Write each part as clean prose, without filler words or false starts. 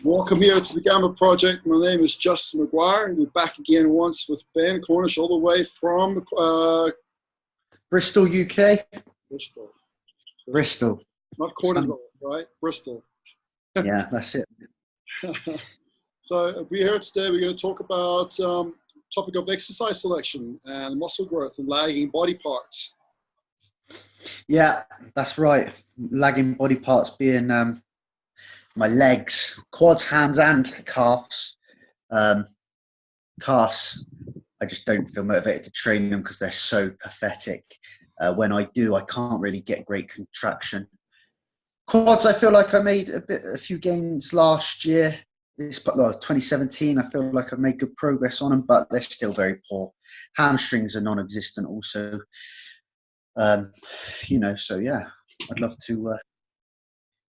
Welcome here to the Gamma Project. My name is Justin McGuire. We're back again once with Ben Cornish, all the way from Bristol, UK. Bristol. Bristol. Not cortisol, right? Bristol. Yeah, that's it. So we're here today. We're going to talk about topic of exercise selection and muscle growth and lagging body parts. Yeah, that's right. Lagging body parts being my legs, quads, hams, and calves. Calves, I just don't feel motivated to train them because they're so pathetic. When I do, I can't really get great contraction. Quads, I feel like I made a few gains last year. 2017, I feel like I've made good progress on them, but they're still very poor. Hamstrings are non-existent also. So yeah, I'd love to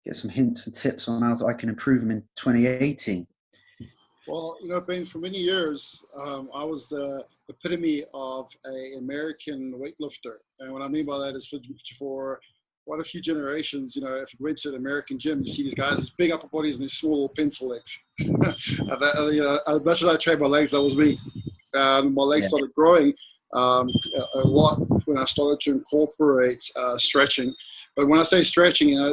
get some hints and tips on how I can improve them in 2018. Well, Ben, for many years, I was the epitome of an American weightlifter. And what I mean by that is for quite a few generations, if you went to an American gym, you see these guys with big upper bodies and these small little pencil legs. As much as I trained my legs, that was me. My legs started growing a lot when I started to incorporate stretching. But when I say stretching, I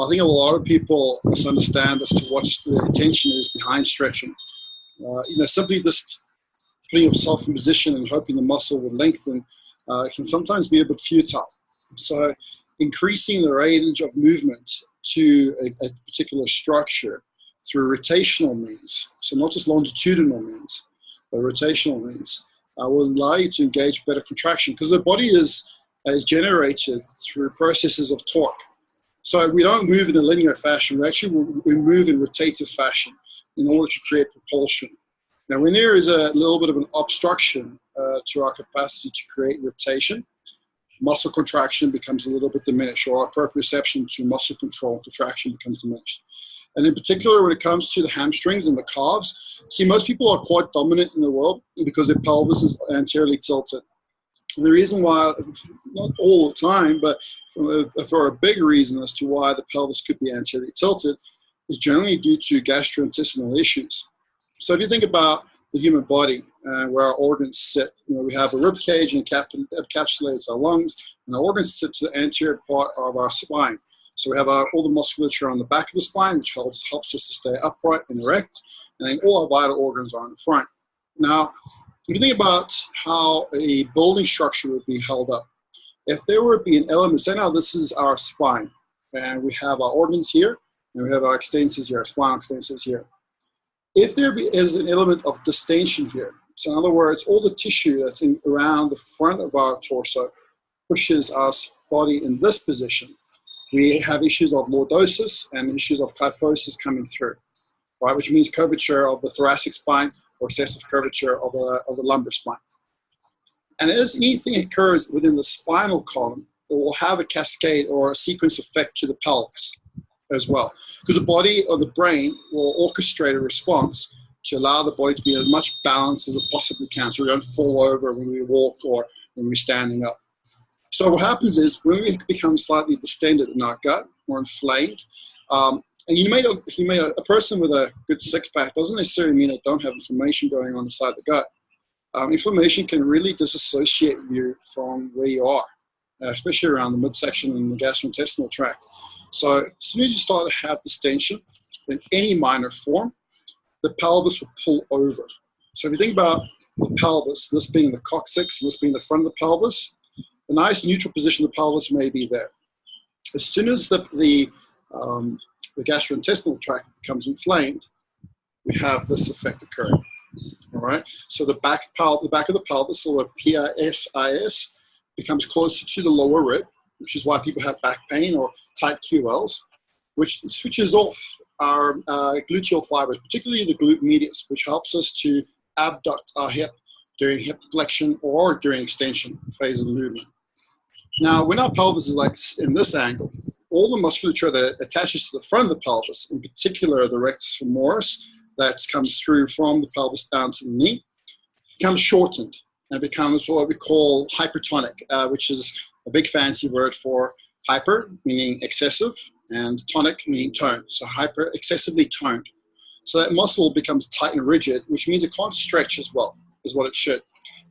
think a lot of people misunderstand as to what the intention is behind stretching. Simply just putting yourself in position and hoping the muscle will lengthen can sometimes be a bit futile. So increasing the range of movement to a particular structure through rotational means, so not just longitudinal means, but rotational means, will allow you to engage better contraction, because the body is generated through processes of torque. So we don't move in a linear fashion. We move in rotative fashion in order to create propulsion. Now, when there is a little bit of an obstruction to our capacity to create rotation, muscle contraction becomes a little bit diminished, or our proprioception to muscle control and contraction becomes diminished. And in particular, when it comes to the hamstrings and the calves, see, most people are quite dominant in the world because their pelvis is anteriorly tilted. And the reason why, not all the time, but for a big reason as to why the pelvis could be anteriorly tilted, is generally due to gastrointestinal issues. So if you think about the human body, where our organs sit, we have a rib cage and encapsulates our lungs, and our organs sit to the anterior part of our spine. So we have all the musculature on the back of the spine, which helps us to stay upright and erect, and then all our vital organs are in the front. Now, if you think about how a building structure would be held up, if there would be an element, say now this is our spine, and we have our organs here, and we have our extensors here, our spinal extensors here. If there is an element of distension here, so in other words, all the tissue that's around the front of our torso pushes our body in this position, we have issues of lordosis and issues of kyphosis coming through, right? Which means curvature of the thoracic spine or excessive curvature of the lumbar spine. And as anything occurs within the spinal column, it will have a cascade or a sequence effect to the pelvis as well. Because the body or the brain will orchestrate a response to allow the body to be as much balanced as it possibly can, so we don't fall over when we walk or when we're standing up. So what happens is when we become slightly distended in our gut or inflamed, and a person with a good six-pack doesn't necessarily mean they don't have inflammation going on inside the gut. Inflammation can really disassociate you from where you are, especially around the midsection and the gastrointestinal tract. So as soon as you start to have distension in any minor form, the pelvis will pull over. So if you think about the pelvis, this being the coccyx and this being the front of the pelvis, a nice neutral position of the pelvis may be there. As soon as the gastrointestinal tract becomes inflamed, we have this effect occurring. All right. So the back of the pelvis, or the PIS, becomes closer to the lower rib, which is why people have back pain or tight QLs, which switches off our gluteal fibers, particularly the glute medius, which helps us to abduct our hip during hip flexion or during extension phase of the movement. Now, when our pelvis is like in this angle, all the musculature that attaches to the front of the pelvis, in particular the rectus femoris, that comes through from the pelvis down to the knee, becomes shortened and becomes what we call hypertonic, which is a big fancy word for hyper, meaning excessive, and tonic, meaning toned. So excessively toned. So that muscle becomes tight and rigid, which means it can't stretch as well as what it should.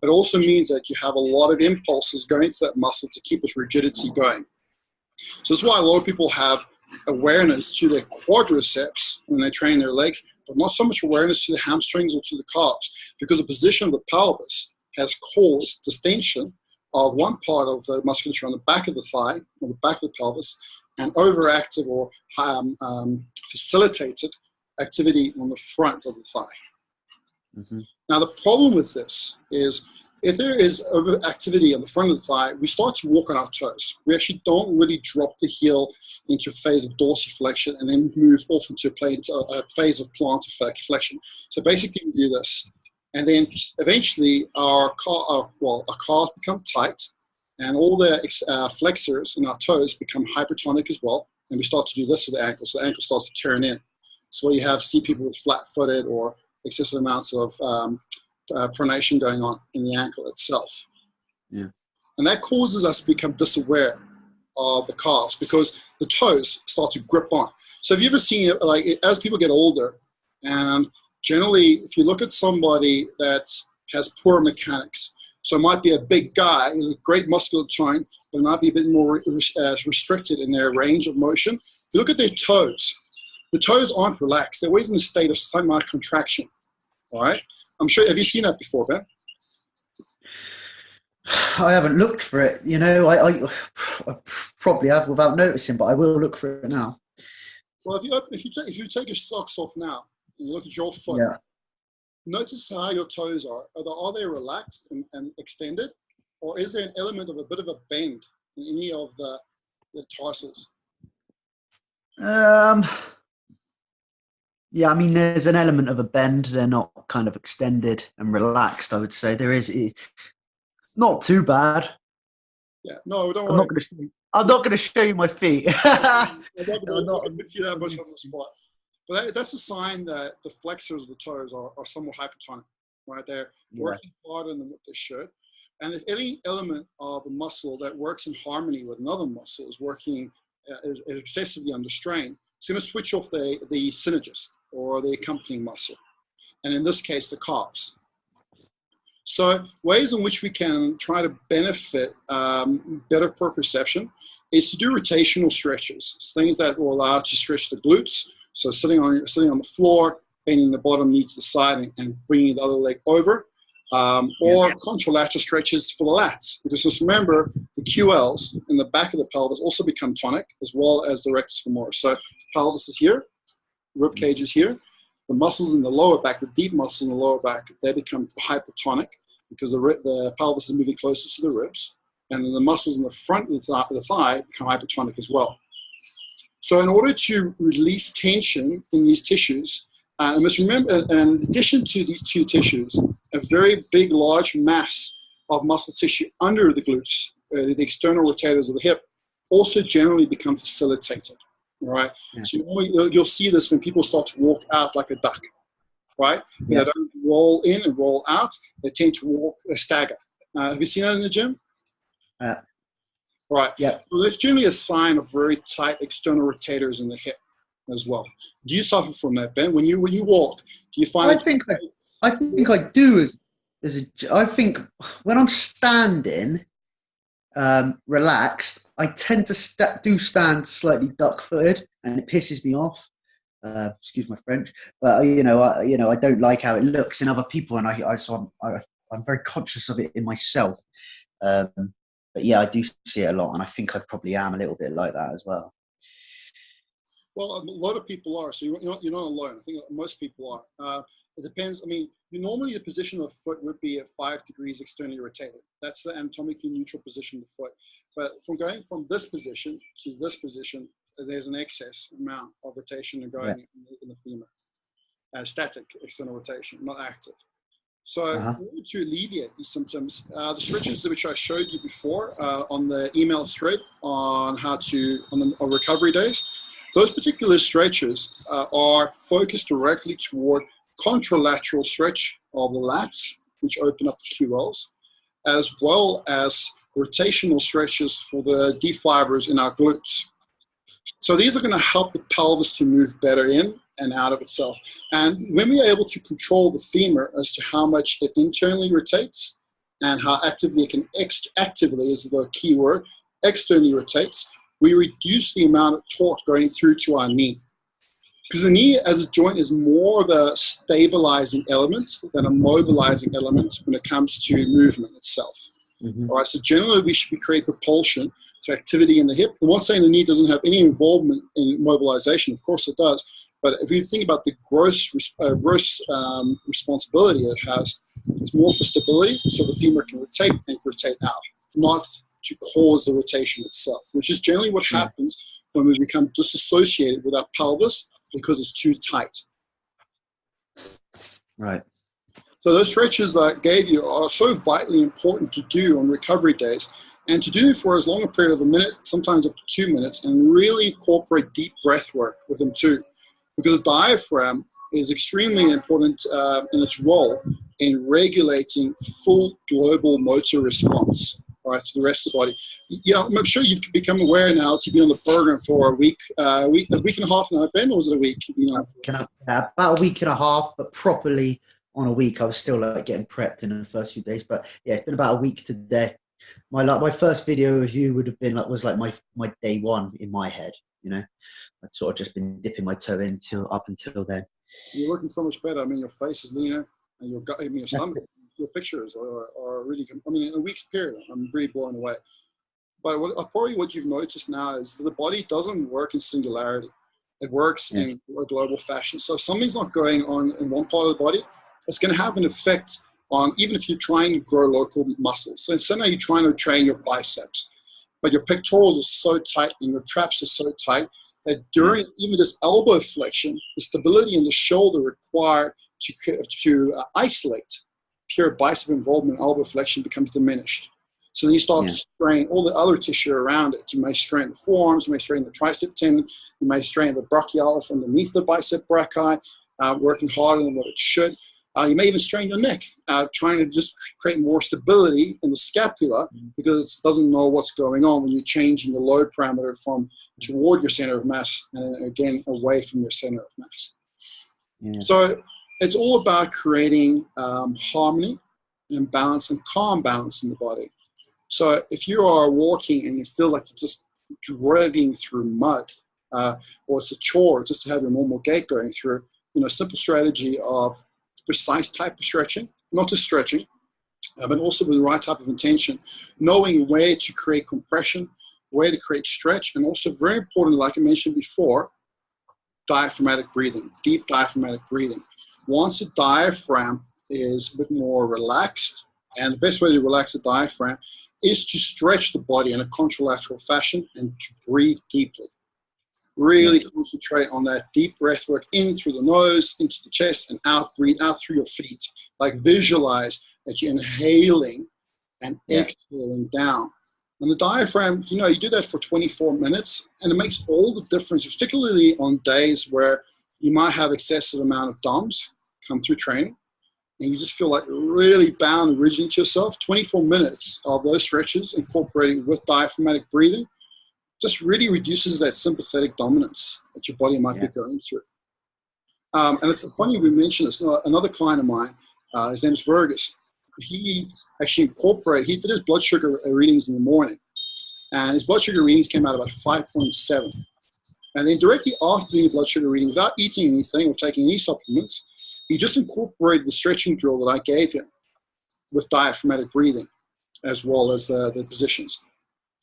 It also means that you have a lot of impulses going to that muscle to keep its rigidity going. So that's why a lot of people have awareness to their quadriceps when they train their legs, but not so much awareness to the hamstrings or to the calves, because the position of the pelvis has caused distension of one part of the musculature on the back of the thigh, or the back of the pelvis, and overactive or facilitated activity on the front of the thigh. Mm-hmm. Now, the problem with this is if there is overactivity on the front of the thigh, we start to walk on our toes. We actually don't really drop the heel into a phase of dorsiflexion and then move off into a phase of plantar flexion. So basically, we do this. And then eventually our calves become tight, and all the flexors in our toes become hypertonic as well. And we start to do this with the ankle. So the ankle starts to turn in. So you see people with flat-footed or excessive amounts of pronation going on in the ankle itself. Yeah. And that causes us to become disaware of the calves because the toes start to grip on. So have you ever seen it, like as people get older, and generally if you look at somebody that has poor mechanics, so it might be a big guy with great muscular tone, but it might be a bit more restricted in their range of motion. If you look at their toes, the toes aren't relaxed. They're always in a state of semi-contraction. All right? I'm sure, have you seen that before, Ben? I haven't looked for it. You know, I probably have without noticing, but I will look for it now. Well, if you take your socks off now and you look at your foot, yeah. Notice how your toes are. Are they relaxed and extended, or is there an element of a bit of a bend in any of the tarsus? Yeah, I mean, there's an element of a bend. They're not kind of extended and relaxed, I would say. There is not too bad. Yeah, no, don't worry. I'm not going to show you my feet. I'm not going to put you that much on the spot. But that's a sign that the flexors of the toes are somewhat hypertonic, right? They're working harder than what they should. And if any element of a muscle that works in harmony with another muscle is working is excessively under strain, it's going to switch off the synergist or the accompanying muscle. And in this case, the calves. So ways in which we can try to benefit better proprioception is to do rotational stretches, things that will allow you to stretch the glutes. So sitting on the floor, bending the bottom knee to the side and bringing the other leg over, or contralateral stretches for the lats. Because just remember, the QLs in the back of the pelvis also become tonic, as well as the rectus femoris. So pelvis is here, rib cage is here. The muscles in the lower back, the deep muscles in the lower back, they become hypertonic because the pelvis is moving closer to the ribs. And then the muscles in the front of the thigh become hypertonic as well. So in order to release tension in these tissues, and must remember, in addition to these two tissues, a very big, large mass of muscle tissue under the glutes, the external rotators of the hip, also generally become facilitated, right? Yeah. So you'll see this when people start to walk out like a duck, right? Yeah. They don't roll in and roll out. They tend to walk stagger. Have you seen that in the gym? Right. Yeah. So that's generally a sign of very tight external rotators in the hip as well. Do you suffer from that, Ben? When you walk, do you find? I think I do. I think when I'm standing, relaxed, I tend to stand slightly duck-footed, and it pisses me off. Excuse my French, but I don't like how it looks in other people, and I'm very conscious of it in myself. But yeah, I do see it a lot, and I think I probably am a little bit like that as well. Well, a lot of people are, so you're not alone. I think most people are. It depends. I mean, normally the position of the foot would be at 5 degrees externally rotated. That's the anatomically neutral position of the foot. But from going from this position to this position, there's an excess amount of rotation going in the femur. Static external rotation, not active. So in order to alleviate these symptoms, the stretches which I showed you before on the email thread on on recovery days, those particular stretches are focused directly toward contralateral stretch of the lats, which open up the QLs, as well as rotational stretches for the deep fibers in our glutes. So these are going to help the pelvis to move better in and out of itself. And when we are able to control the femur as to how much it internally rotates and how actively it can, actively is the key word, externally rotates, we reduce the amount of torque going through to our knee. Because the knee as a joint is more of a stabilizing element than a mobilizing element when it comes to movement itself. All right, so generally we should be creating propulsion through activity in the hip. I'm not saying the knee doesn't have any involvement in mobilization, of course it does. But if you think about the gross responsibility it has, it's more for stability, so the femur can rotate and rotate out, not to cause the rotation itself, which is generally what happens when we become disassociated with our pelvis because it's too tight. Right. So those stretches that I gave you are so vitally important to do on recovery days, and to do for as long a period of a minute, sometimes up to 2 minutes, and really incorporate deep breath work with them too. Because the diaphragm is extremely important in its role in regulating full global motor response, right, to the rest of the body. Yeah, I'm sure you've become aware now that you've been on the program for a week and a half now, Ben, or was it a week? About a week and a half, but properly on a week. I was still like getting prepped in the first few days, but yeah, it's been about a week today. My first video of you would have been was my day one in my head, you know. I'd sort of just been dipping my toe in up until then. You're looking so much better. I mean, your face is leaner, and your stomach, your pictures are really good. I mean, in a week's period, I'm really blown away. But probably what you've noticed now is that the body doesn't work in singularity. It works in a global fashion. So if something's not going on in one part of the body, it's going to have an effect on, even if you're trying to grow local muscles. So now you're trying to train your biceps, but your pectorals are so tight and your traps are so tight that during even this elbow flexion, the stability in the shoulder required to isolate pure bicep involvement, elbow flexion becomes diminished. So then you start to strain all the other tissue around it. You may strain the forearms, you may strain the tricep tendon, you may strain the brachialis underneath the bicep brachii, working harder than what it should. You may even strain your neck, trying to just create more stability in the scapula because it doesn't know what's going on when you're changing the load parameter from toward your center of mass and then again away from your center of mass. So it's all about creating harmony and balance and calm balance in the body. So if you are walking and you feel like you're just dragging through mud, or it's a chore just to have your normal gait going through, a simple strategy of precise type of stretching, not just stretching, but also with the right type of intention, knowing where to create compression, where to create stretch, and also very important, like I mentioned before, diaphragmatic breathing, deep diaphragmatic breathing. Once the diaphragm is a bit more relaxed, and the best way to relax the diaphragm is to stretch the body in a contralateral fashion and to breathe deeply. Really concentrate on that deep breath work in through the nose, into the chest, and out. Breathe out through your feet. Like visualize that you're inhaling and exhaling down. And the diaphragm, you do that for 24 minutes, and it makes all the difference, particularly on days where you might have excessive amount of DOMs come through training, and you just feel like really bound and rigid to yourself. 24 minutes of those stretches incorporating with diaphragmatic breathing just really reduces that sympathetic dominance that your body might be going through. And it's funny we mentioned this. Another client of mine, his name is Vergus. He actually he did his blood sugar readings in the morning. And his blood sugar readings came out about 5.7. And then directly after doing the blood sugar reading, without eating anything or taking any supplements, he just incorporated the stretching drill that I gave him with diaphragmatic breathing, as well as the positions.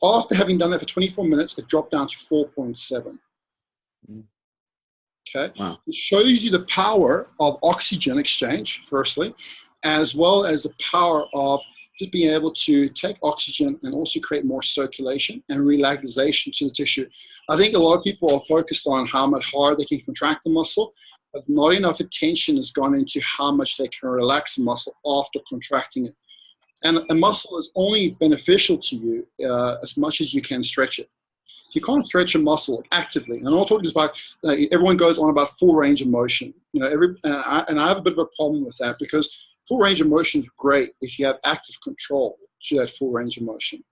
After having done that for 24 minutes, it dropped down to 4.7. Okay. Wow. It shows you the power of oxygen exchange, firstly, as well as the power of just being able to take oxygen and also create more circulation and relaxation to the tissue. I think a lot of people are focused on how much hard they can contract the muscle, but not enough attention has gone into how much they can relax the muscle after contracting it. And a muscle is only beneficial to you as much as you can stretch it. You can't stretch a muscle actively. And I'm not talking just about, everyone goes on about full range of motion. And I have a bit of a problem with that because full range of motion is great if you have active control to that full range of motion.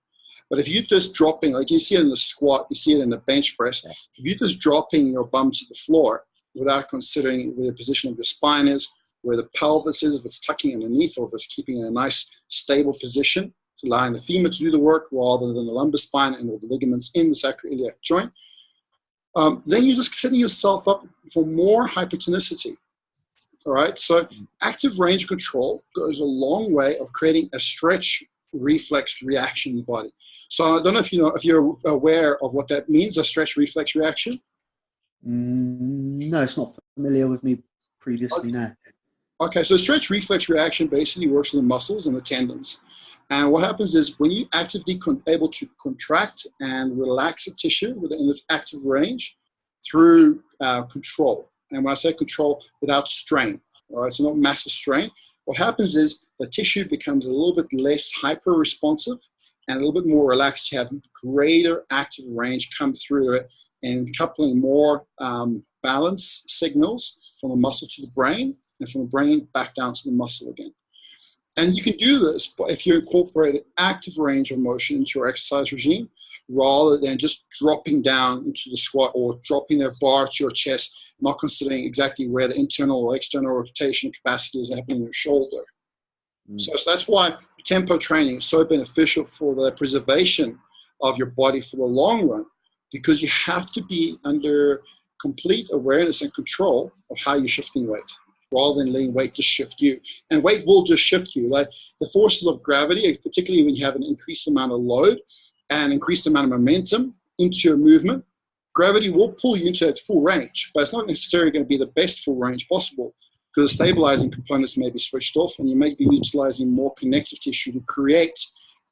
But if you're just dropping, like you see it in the squat, you see it in the bench press, if you're just dropping your bum to the floor, without considering where the position of your spine is, where the pelvis is, if it's tucking underneath or if it's keeping in a nice stable position, allowing the femur to do the work rather than the lumbar spine and all the ligaments in the sacroiliac joint, then you're just setting yourself up for more hypertonicity. All right, so active range control goes a long way of creating a stretch reflex reaction in the body. So I don't know if you're aware of what that means, a stretch reflex reaction. No, it's not familiar with me previously. No. Okay, so stretch reflex reaction basically works with the muscles and the tendons. And what happens is when you actively able to contract and relax a tissue within its active range through control. And when I say control, without strain, all right, so not massive strain, what happens is the tissue becomes a little bit less hyper-responsive and a little bit more relaxed. You have greater active range come through it and coupling more balance signals from the muscle to the brain and from the brain back down to the muscle again. And you can do this if you incorporate an active range of motion into your exercise regime rather than just dropping down into the squat or dropping their bar to your chest, not considering exactly where the internal or external rotation capacity is happening in your shoulder. So that's why tempo training is so beneficial for the preservation of your body for the long run, because you have to be under complete awareness and control of how you're shifting weight, rather than letting weight just shift you. And weight will just shift you. Like the forces of gravity, particularly when you have an increased amount of load and increased amount of momentum into your movement, gravity will pull you into that full range, but it's not necessarily going to be the best full range possible because the stabilizing components may be switched off and you may be utilizing more connective tissue to create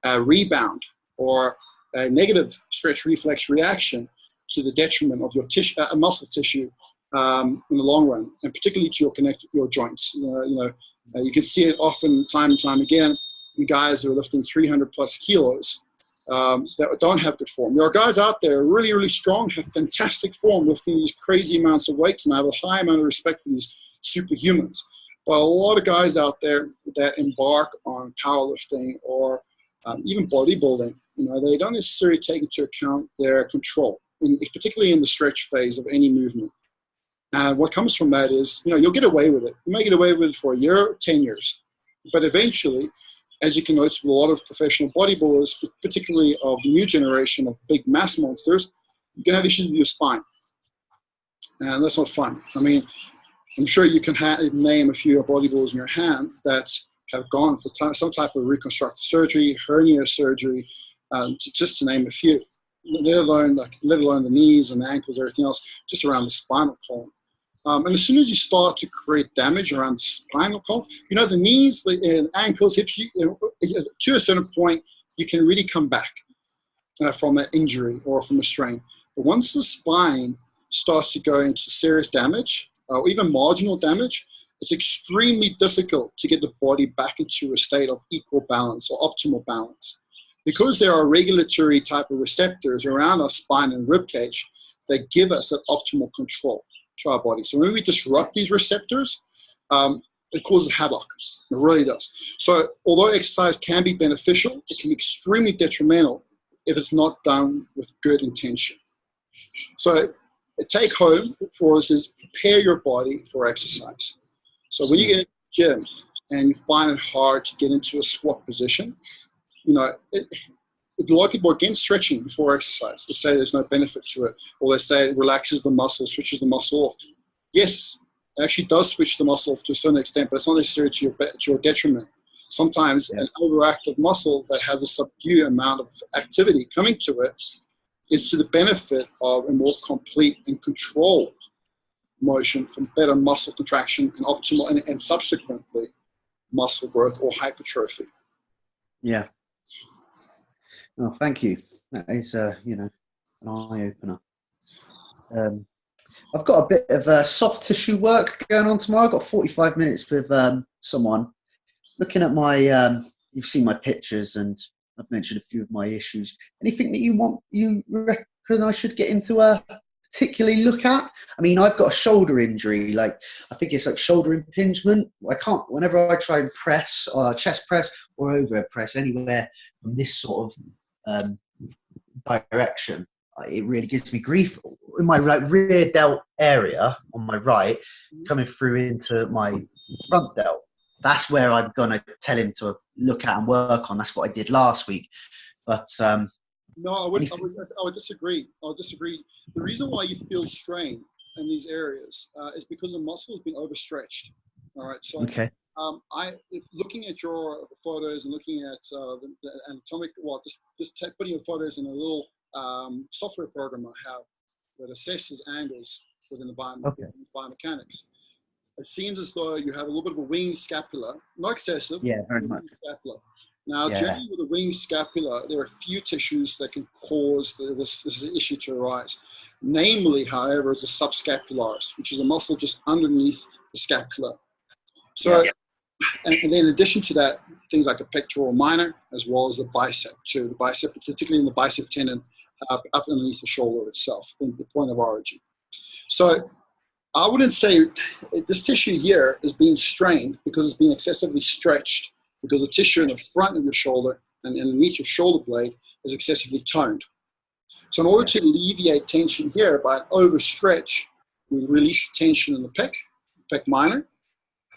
a rebound or a negative stretch reflex reaction to the detriment of your tissue, muscle tissue in the long run, and particularly to your joints. You can see it often, time and time again, in guys who are lifting 300 plus kilos that don't have good form. There are guys out there really, really strong, have fantastic form, lifting these crazy amounts of weights, and I have a high amount of respect for these superhumans. But a lot of guys out there that embark on powerlifting or even bodybuilding, they don't necessarily take into account their control, particularly in the stretch phase of any movement. And what comes from that is, you'll get away with it. You may get away with it for a year, 10 years. But eventually, as you can notice with a lot of professional bodybuilders, particularly of the new generation of big mass monsters, you can have issues with your spine. And that's not fun. I mean, I'm sure you can name a few bodybuilders in your hand that have gone for some type of reconstructive surgery, hernia surgery, just to name a few, let alone the knees and the ankles, everything else, just around the spinal column. And as soon as you start to create damage around the spinal column, the knees, the ankles, hips, to a certain point, you can really come back from an injury or from a strain. But once the spine starts to go into serious damage, or even marginal damage, it's extremely difficult to get the body back into a state of equal balance or optimal balance. Because there are regulatory type of receptors around our spine and rib cage that give us that optimal control to our body. So when we disrupt these receptors, it causes havoc. It really does. So although exercise can be beneficial, it can be extremely detrimental if it's not done with good intention. So a take home for us is prepare your body for exercise. So when you get in the gym and you find it hard to get into a squat position, a lot of people are against stretching before exercise. They say there's no benefit to it, or they say it relaxes the muscle, switches the muscle off. Yes, it actually does switch the muscle off to a certain extent, but it's not necessarily to your detriment. Sometimes an overactive muscle that has a subdued amount of activity coming to it is to the benefit of a more complete and controlled motion from better muscle contraction and optimal and subsequently muscle growth or hypertrophy. Yeah. Oh, thank you. That is, an eye-opener. I've got a bit of soft tissue work going on tomorrow. I've got 45 minutes with someone. Looking at my, you've seen my pictures and I've mentioned a few of my issues. Anything that you reckon I should get into particularly look at? I mean, I've got a shoulder injury. I think it's shoulder impingement. I can't, whenever I try and press, chest press or overhead press anywhere from this sort of direction, it really gives me grief. In my rear delt area on my right, coming through into my front delt, that's where I'm going to tell him to look at and work on. That's what I did last week. But no, I would disagree. I would disagree. The reason why you feel strain in these areas is because the muscle has been overstretched. All right. So, okay. if looking at your photos and looking at the anatomic, well, just putting your photos in a little software program I have that assesses angles within the biomechanics. It seems as though you have a little bit of a wing scapula, not excessive. Yeah, very much. Scapula. Now, generally with a wing scapula, there are a few tissues that can cause this issue to arise. Namely, however, is the subscapularis, which is a muscle just underneath the scapula. So, and then in addition to that, things like the pectoral minor, as well as the bicep too. The bicep, particularly in the bicep tendon, up underneath the shoulder itself, in the point of origin. So, I wouldn't say this tissue here is being strained because it's being excessively stretched, because the tissue in the front of your shoulder and underneath your shoulder blade is excessively toned. So in order to alleviate tension here by an overstretch, we release tension in the pec minor,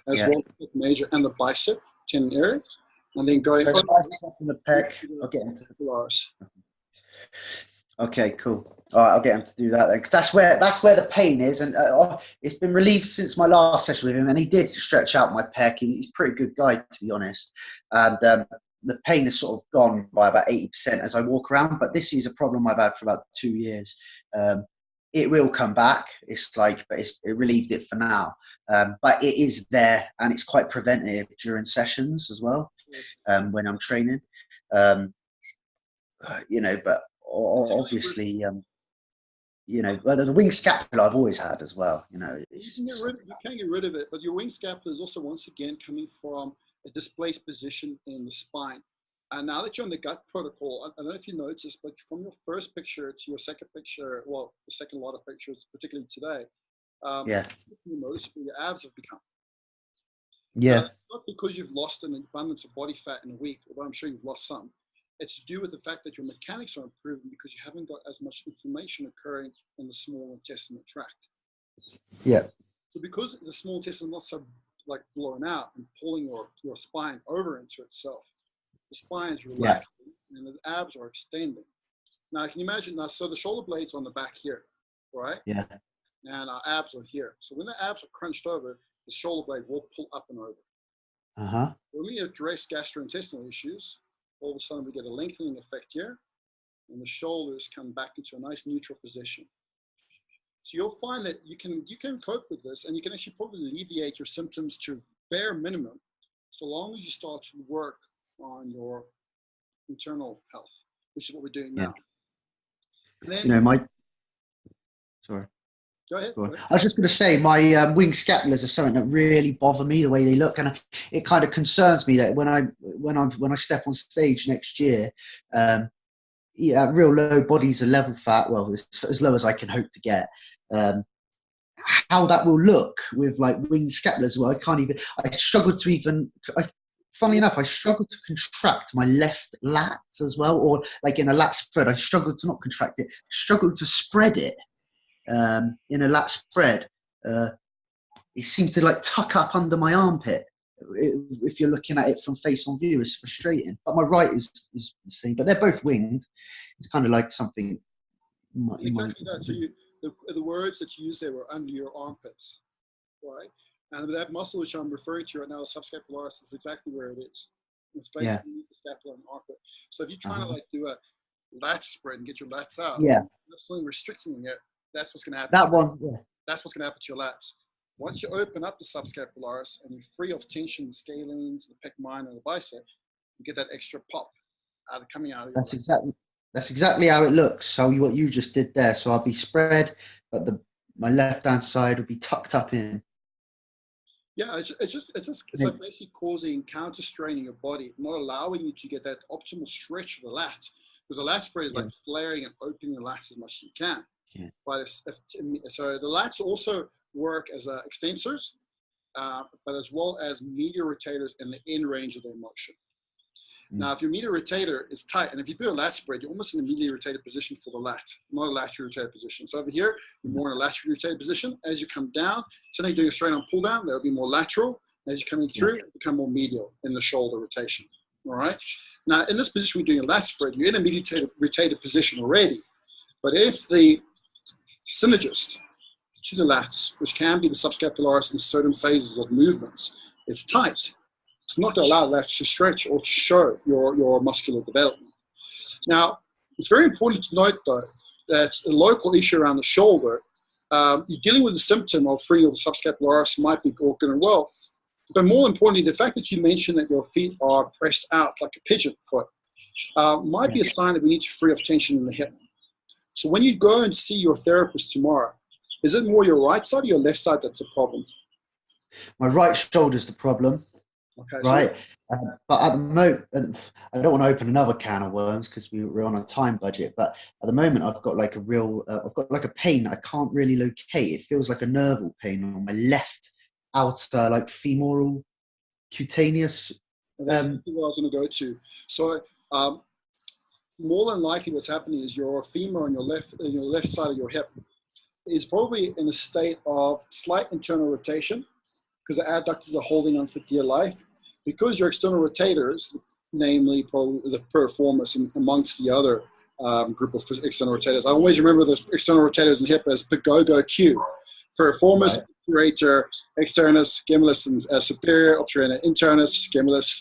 as well as the pec major and the bicep tendon area, and then going over in the pec. I'll get into Polaris. Okay, cool. All right, I'll get him to do that then, because that's where the pain is, and it's been relieved since my last session with him, and he did stretch out my pec. He's a pretty good guy, to be honest, and the pain has sort of gone by about 80% as I walk around. But this is a problem I've had for about 2 years. It will come back. It's like, but it relieved it for now. But it is there, and it's quite preventative during sessions as well, when I'm training. But obviously, the wing scapula I've always had as well. You can get rid of it, but your wing scapula is also once again coming from a displaced position in the spine. And now that you're on the gut protocol, I don't know if you noticed, but from your first picture to your second picture, well, the second lot of pictures, particularly today, you notice where your abs have become. Yeah. Now, not because you've lost an abundance of body fat in a week, although I'm sure you've lost some. It's to do with the fact that your mechanics are improving because you haven't got as much inflammation occurring in the small intestinal tract. Yeah. So because the small intestine is not so blown out and pulling your spine over into itself, the spine is relaxing and the abs are extending. Now, can you imagine? Now, so the shoulder blade's on the back here, right? Yeah. And our abs are here. So when the abs are crunched over, the shoulder blade will pull up and over. Uh-huh. When we address gastrointestinal issues, all of a sudden we get a lengthening effect here, and the shoulders come back into a nice neutral position. So you'll find that you can cope with this, and you can actually probably alleviate your symptoms to bare minimum, so long as you start to work on your internal health, which is what we're doing now. And then, sorry. Go ahead. I was just going to say, my wing scapulars are something that really bother me, the way they look, and it kind of concerns me that when I step on stage next year, real low bodies of level fat, well, as low as I can hope to get. How that will look with like wing scapulars. Well, I struggle to even. Funnily enough, I struggle to contract my left lat as well, or like in a lat spread, I struggle to not contract it, struggle to spread it. In a lat spread, it seems to like tuck up under my armpit. If you're looking at it from face on view, it's frustrating. But my right is the same, but they're both winged. It's kind of like something. Exactly that. So the words that you used there were under your armpits, right? And that muscle which I'm referring to right now, the subscapularis, is exactly where it is. It's basically the scapula and armpit. So if you're trying to do a lat spread and get your lats out, there's something restricting there. That's what's going to happen. That's what's going to happen to your lats. Once you open up the subscapularis and you free of tension, the scalenes, the pec minor, and the bicep, you get that extra pop coming out of your That's exactly how it looks. So what you just did there. So I'll be spread, but my left hand side will be tucked up in. Yeah, it's like basically causing counter strain in your body, not allowing you to get that optimal stretch of the lat, because the lat spread is like flaring and opening the lats as much as you can. Yeah. But so the lats also work as extensors, but as well as medial rotators in the end range of their motion. Now, if your medial rotator is tight, and if you do a lat spread, you're almost in a medially rotated position for the lat, not a laterally rotated position. So over here, you're more in a laterally rotated position. As you come down, so now you're doing a straight on pull down, that'll be more lateral. As you're coming through, you become more medial in the shoulder rotation. All right. Now, in this position, we're doing a lat spread. You're in a medially rotated position already. But if the synergist to the lats, which can be the subscapularis in certain phases of movements, is tight, it's not going to allow the lats to stretch or to show your muscular development. Now, it's very important to note, though, that a local issue around the shoulder, you're dealing with the symptom of freeing of the subscapularis might be all good and well. But more importantly, the fact that you mentioned that your feet are pressed out like a pigeon foot might be a sign that we need to free off tension in the hip. So when you go and see your therapist tomorrow, is it more your right side or your left side that's a problem? My right shoulder's the problem. Okay, right. But at the moment, I don't want to open another can of worms because we're on a time budget. But at the moment, I've got like a pain I can't really locate. It feels like a nerval pain on my left outer, like femoral cutaneous. That's what I was going to go to. So more than likely, what's happening is your femur on your left side of your hip is probably in a state of slight internal rotation because the adductors are holding on for dear life. Because your external rotators, namely probably the piriformis amongst the other group of external rotators. I always remember the external rotators in hip as PGOGO Q. Piriformis, obturator, externus, gemellus, and superior, obturator, internus, gemellus,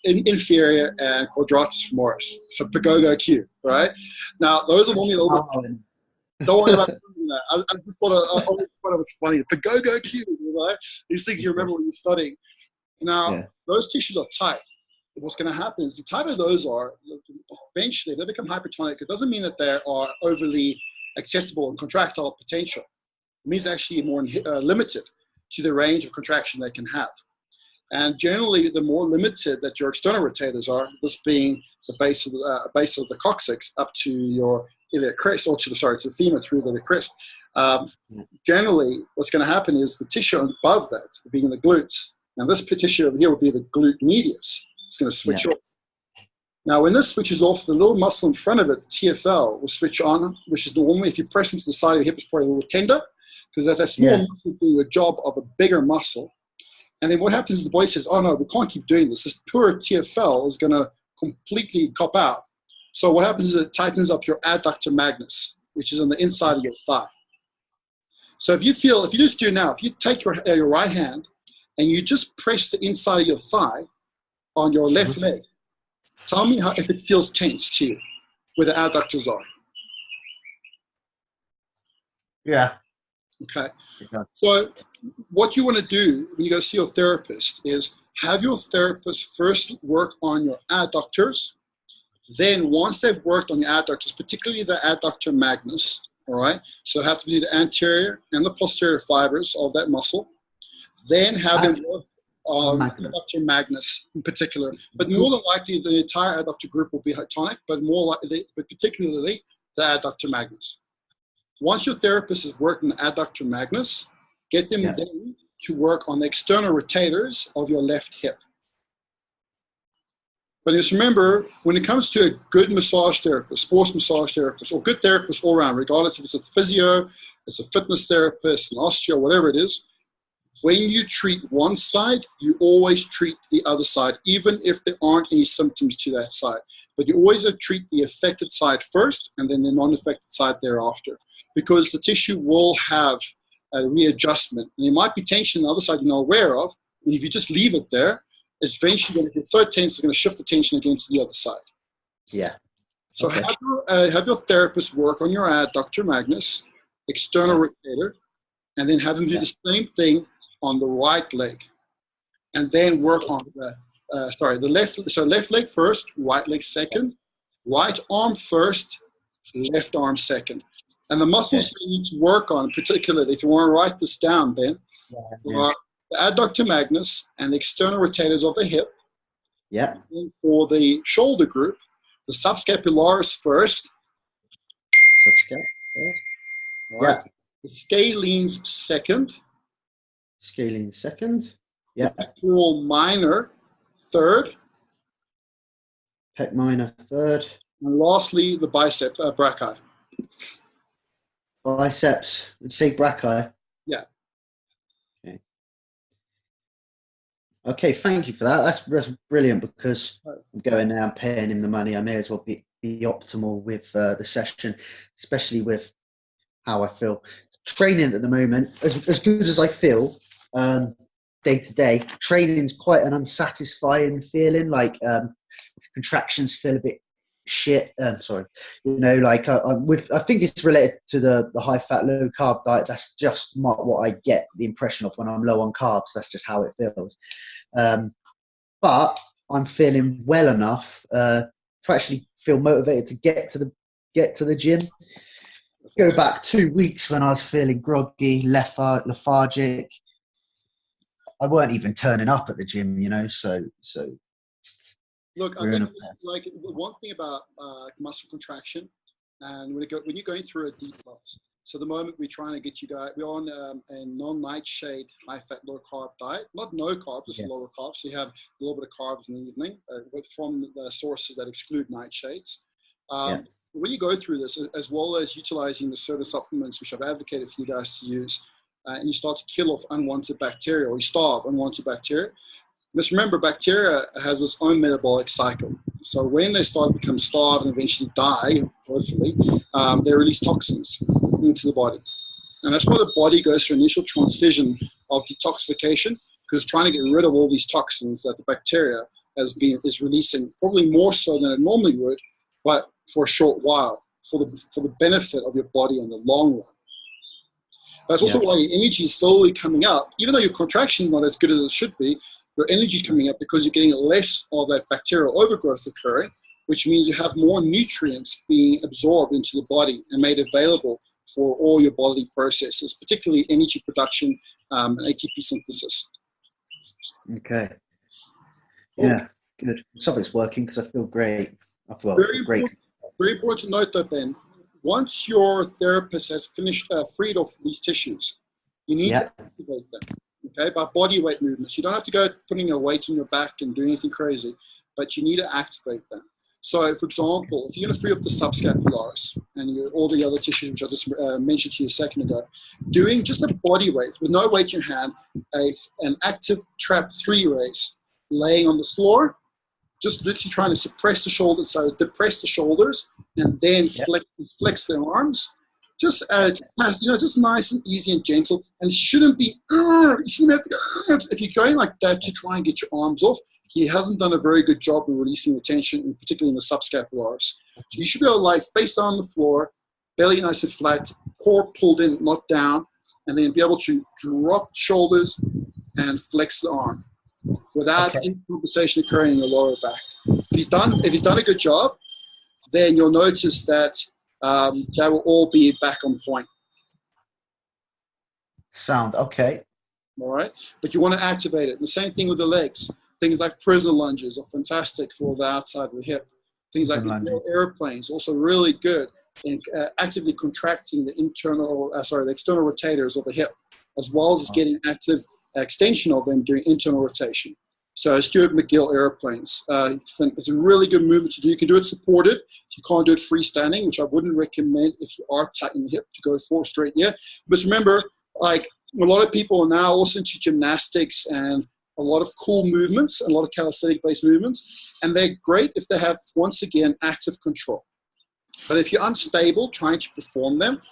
inferior, and quadratus femoris. So PGOGO Q, right? Now, those are normally a little bit... Don't worry about that. I just thought I always thought it was funny. PGOGO Q, right? These things you remember when you're studying. Now, those tissues are tight. What's going to happen is the tighter those are, eventually they become hypertonic. It doesn't mean that they are overly accessible and contractile potential. It means actually more limited to the range of contraction they can have. And generally, the more limited that your external rotators are, this being the base of the coccyx up to your iliac crest, or to the femur through the crest. Generally, what's going to happen is the tissue above that, being the glutes, and this tissue over here will be the glute medius. It's going to switch off. Now, when this switches off, the little muscle in front of it, TFL, will switch on, which is normally, if you press into the side of your hip, it's probably a little tender, because that's a small muscle doing a job of a bigger muscle. And then what happens is the body says, oh no, we can't keep doing this. This poor TFL is going to completely cop out. So what happens is it tightens up your adductor magnus, which is on the inside of your thigh. So if you just do now, if you take your right hand and you just press the inside of your thigh on your left leg, tell me if it feels tense to you, where the adductors are. Yeah. Okay. So what you want to do when you go see your therapist is have your therapist first work on your adductors. Then once they've worked on the adductors, particularly the adductor magnus, all right, so have to be the anterior and the posterior fibers of that muscle, then have them work on adductor magnus in particular. But more than likely, the entire adductor group will be tonic, but particularly the adductor magnus. Once your therapist has worked on the adductor magnus, get them then to work on the external rotators of your left hip. But just remember, when it comes to a good massage therapist, sports massage therapist, or good therapist all around, regardless if it's a physio, it's a fitness therapist, an osteo, whatever it is, when you treat one side, you always treat the other side, even if there aren't any symptoms to that side. But you always treat the affected side first and then the non-affected side thereafter, because the tissue will have a readjustment. And there might be tension on the other side you're not aware of, and if you just leave it there, it's eventually going to get so tense, it's going to shift the tension again to the other side. Yeah. So have your therapist work on your adductor magnus, external rotator, and then have them do the same thing on the right leg. And then work on the left. So left leg first, right leg second, right arm first, left arm second. And the muscles you need to work on, particularly, if you want to write this down, then, are the adductor magnus and the external rotators of the hip. Yeah. And for the shoulder group, the subscapularis first. Right. The scalenes second. Scalene second. Yeah. The pectoral minor third, Pec minor, third. and lastly, the bicep, brachii. Biceps, would you say brachii? Yeah. Okay. Okay, thank you for that. That's brilliant, because I'm going now and paying him the money. I may as well be optimal with the session, especially with how I feel. Training at the moment, as good as I feel, day to day, training's quite an unsatisfying feeling. Like contractions feel a bit shit. Sorry, like I think it's related to the high fat, low carb diet. That's just not what I get the impression of when I'm low on carbs. That's just how it feels. But I'm feeling well enough to actually feel motivated to get to the gym. Go back 2 weeks when I was feeling groggy, lethargic. I weren't even turning up at the gym, So look, I think like one thing about muscle contraction, and when you're going through a detox. So the moment we're trying to get you guys, we're on a non-nightshade, high-fat, low-carb diet. Not no carb, just lower carbs. So you have a little bit of carbs in the evening from the sources that exclude nightshades. When you go through this, as well as utilizing the certain supplements, which I've advocated for you guys to use, and you start to kill off unwanted bacteria, or you starve unwanted bacteria. Just remember, bacteria has its own metabolic cycle. So when they start to become starved and eventually die, hopefully, they release toxins into the body. And that's why the body goes through initial transition of detoxification, because trying to get rid of all these toxins that the bacteria is releasing, probably more so than it normally would, but for a short while, for the benefit of your body in the long run. That's also why your energy is slowly coming up, even though your contraction is not as good as it should be. Your energy is coming up because you're getting less of that bacterial overgrowth occurring, which means you have more nutrients being absorbed into the body and made available for all your body processes, particularly energy production and ATP synthesis. Okay. Yeah, good. Something's working because I feel great. I feel great. Very important to note that, Ben, once your therapist has finished freed off these tissues, you need to activate them. Okay, by body weight movements. You don't have to go putting a weight on your back and doing anything crazy, but you need to activate them. So, for example, if you're going to free off the subscapularis and all the other tissues, which I just mentioned to you a second ago, doing just a body weight with no weight in your hand, an active trap 3 raise, laying on the floor, just literally trying to suppress the shoulders, so depress the shoulders, and then flex their arms. Just just nice and easy and gentle, and it shouldn't be. You shouldn't have to go. If you're going like that to try and get your arms off, he hasn't done a very good job in releasing the tension, particularly in the subscapularis. So you should be able to lie face down on the floor, belly nice and flat, core pulled in, not down, and then be able to drop shoulders and flex the arm without any compensation occurring in your lower back. If he's done a good job, then you'll notice that they will all be back on point. Sound okay. All right, but you want to activate it. And the same thing with the legs. Things like prisoner lunges are fantastic for the outside of the hip. Things like airplanes, also really good in actively contracting the external rotators of the hip, as well as getting active extension of them during internal rotation. So Stuart McGill airplanes. It's a really good movement to do. You can do it supported. You can't do it freestanding, which I wouldn't recommend if you are tight in the hip to go full straight. But remember, like a lot of people are now also into gymnastics and a lot of cool movements, a lot of calisthenic-based movements, and they're great if they have, once again, active control. But if you're unstable trying to perform them,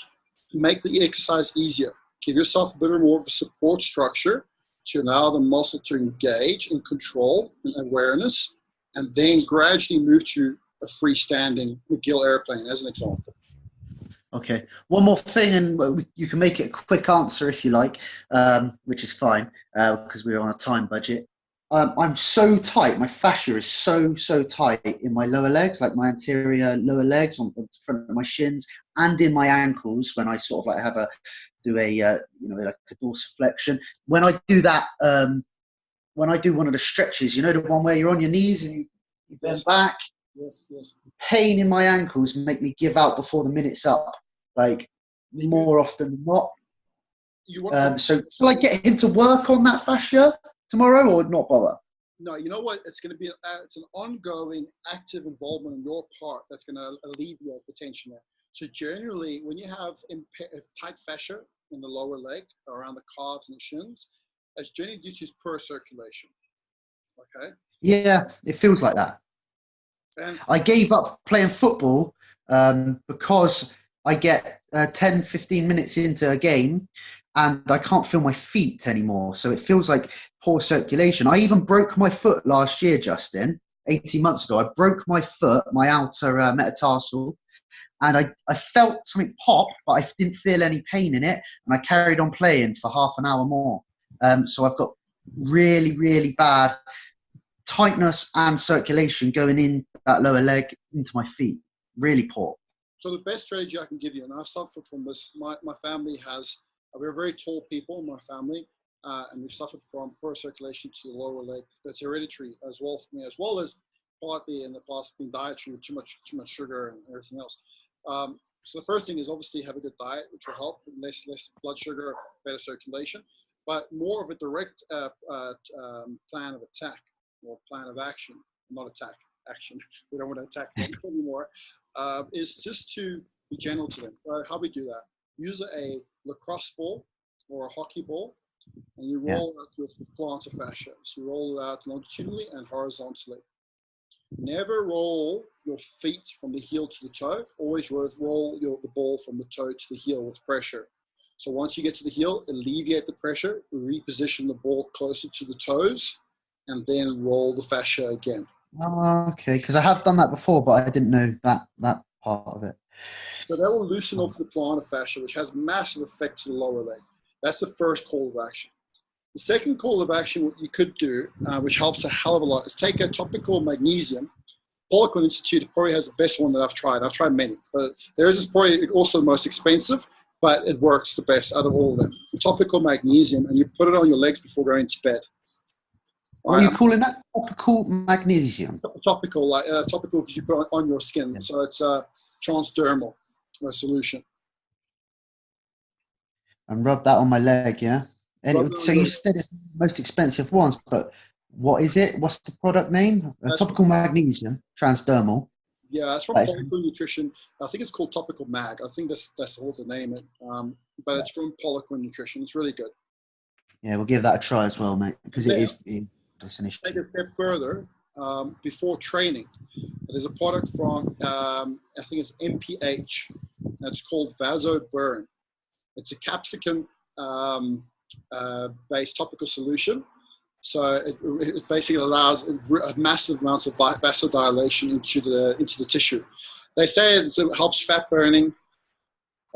make the exercise easier. Give yourself a bit more of a support structure to allow the muscle to engage in control and awareness, and then gradually move to a freestanding McGill airplane as an example. Okay. One more thing, and you can make it a quick answer if you like, which is fine because we're on a time budget. I'm so tight. My fascia is so tight in my lower legs, like my anterior lower legs on the front of my shins, and in my ankles when I sort of like do a like a dorsiflexion. When I do that, when I do one of the stretches, the one where you're on your knees and you bend back. Yes. Pain in my ankles make me give out before the minute's up, like more often than not. So shall I get him to work on that fascia tomorrow or not bother? No, you know what? It's going to be it's an ongoing active involvement on your part that's going to alleviate the tension there. So generally, when you have tight fascia in the lower leg, around the calves and the shins, it's generally due to poor circulation. Okay. Yeah, it feels like that. And I gave up playing football because I get 10, 15 minutes into a game and I can't feel my feet anymore. So it feels like poor circulation. I even broke my foot last year, Justin, 18 months ago. I broke my foot, my outer metatarsal, and I felt something pop, but I didn't feel any pain in it. And I carried on playing for half an hour more. So I've got really, really bad tightness and circulation going in that lower leg into my feet. Really poor. so the best strategy I can give you, and I've suffered from this, my family has, we're very tall people in my family, and we've suffered from poor circulation to the lower leg. It's hereditary as well for me, as well as partly in the past being dietary with too much sugar and everything else. So the first thing is obviously have a good diet, which will help, less blood sugar, better circulation, but more of a direct plan of attack or plan of action, not attack, action. We don't want to attack them anymore. Is just to be gentle to them. So how we do that? Use a lacrosse ball or a hockey ball, and you roll out your plantar fascia. So you roll it out longitudinally and horizontally. Never roll your feet from the heel to the toe. Always roll the ball from the toe to the heel with pressure. So once you get to the heel, alleviate the pressure, reposition the ball closer to the toes, and then roll the fascia again. Oh, okay, because I have done that before, but I didn't know that part of it. So that will loosen off the plantar fascia, which has massive effect to the lower leg. That's the first call of action. The second call of action, what you could do, which helps a hell of a lot, is take a topical magnesium. Poliquin Institute probably has the best one that I've tried. I've tried many, but theirs is probably also the most expensive, but it works the best out of all of them. Topical magnesium, and you put it on your legs before going to bed. What are you calling that? Topical magnesium? Topical, topical because you put it on your skin. Yeah. So it's a transdermal solution. And rub that on my leg, yeah? And so you said it's the most expensive ones, but what is it? What's the product name? Topical magnesium, transdermal. Yeah, it's from Poliquin Nutrition. I think it's called Topical Mag. I think that's all to name it. But it's from Poliquin Nutrition. It's really good. Yeah, we'll give that a try as well, mate, because it is an issue. Take a step further. Before training, there's a product from I think it's MPH. That's called Vasoburn. It's a capsicum based topical solution. So it basically allows massive amounts of vasodilation into the tissue. They say it helps fat burning.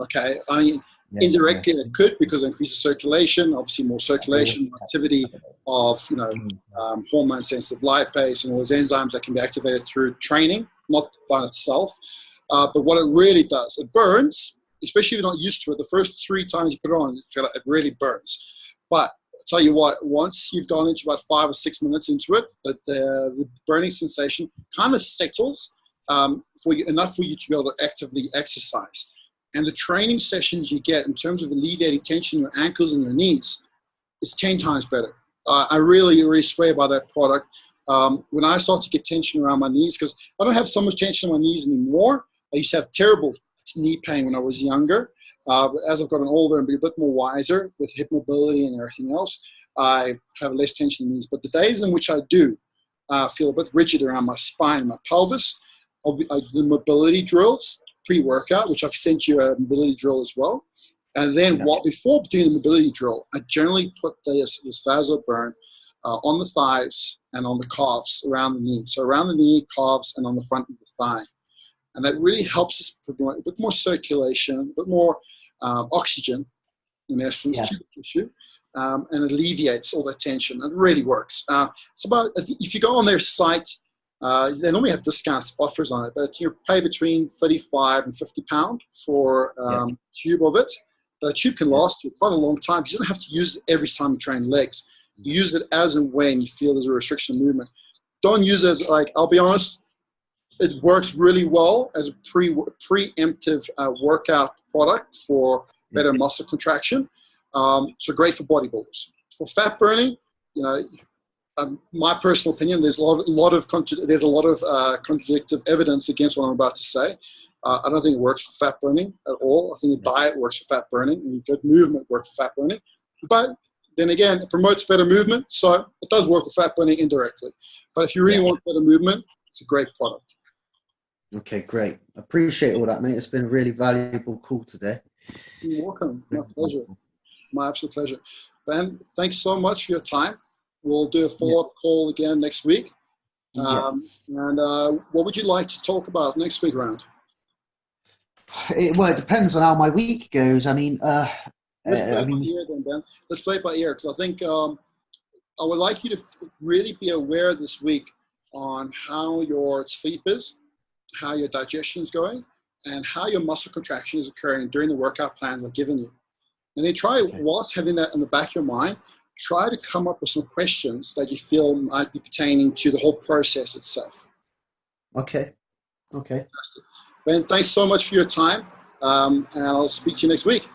Okay, I mean, indirectly it could, because it increases circulation. Obviously, more circulation, activity of hormone sensitive lipase and all those enzymes that can be activated through training, not by itself. But what it really does, it burns, especially if you're not used to it. The first 3 times you put it on, it really burns. But I'll tell you what, once you've gone into about 5 or 6 minutes into it, the burning sensation kind of settles enough for you to be able to actively exercise. And the training sessions you get in terms of alleviating tension in your ankles and your knees is 10 times better. I really, really swear by that product. When I start to get tension around my knees, because I don't have so much tension on my knees anymore. I used to have terrible knee pain when I was younger. But as I've gotten older and be a bit more wiser with hip mobility and everything else, I have less tension in the knees. But the days in which I do feel a bit rigid around my spine, my pelvis, the mobility drills, pre-workout, which I've sent you a mobility drill as well. And then before doing the mobility drill, I generally put this Vasoburn on the thighs and on the calves around the knee. So around the knee, calves, and on the front of the thigh. And that really helps us promote a bit more circulation, a bit more oxygen, in essence, to the tissue, and alleviates all that tension. It really works. It's about, if you go on their site, they normally have discounts, offers on it, but you pay between 35 and 50 pounds for a tube of it. The tube can last you quite a long time because you don't have to use it every time you train legs. You use it as and when you feel there's a restriction of movement. Don't use it as, I'll be honest, it works really well as a preemptive workout product for better muscle contraction. So great for bodybuilders. For fat burning, my personal opinion, there's a lot of contradictive evidence against what I'm about to say. I don't think it works for fat burning at all. I think the diet works for fat burning, and good movement works for fat burning. But then again, it promotes better movement, so it does work for fat burning indirectly. But if you really want better movement, it's a great product. Okay, great. Appreciate all that, mate. It's been a really valuable call today. You're welcome. My pleasure. My absolute pleasure. Ben, thanks so much for your time. We'll do a follow-up call again next week. And what would you like to talk about next week round? Well, it depends on how my week goes. I mean, let's play it by ear then, Ben. Let's play it by ear, because I think I would like you to really be aware this week on how your sleep is, how your digestion is going, and how your muscle contraction is occurring during the workout plans I've given you. And then try, whilst having that in the back of your mind, try to come up with some questions that you feel might be pertaining to the whole process itself. Okay. Fantastic. Ben, thanks so much for your time, and I'll speak to you next week.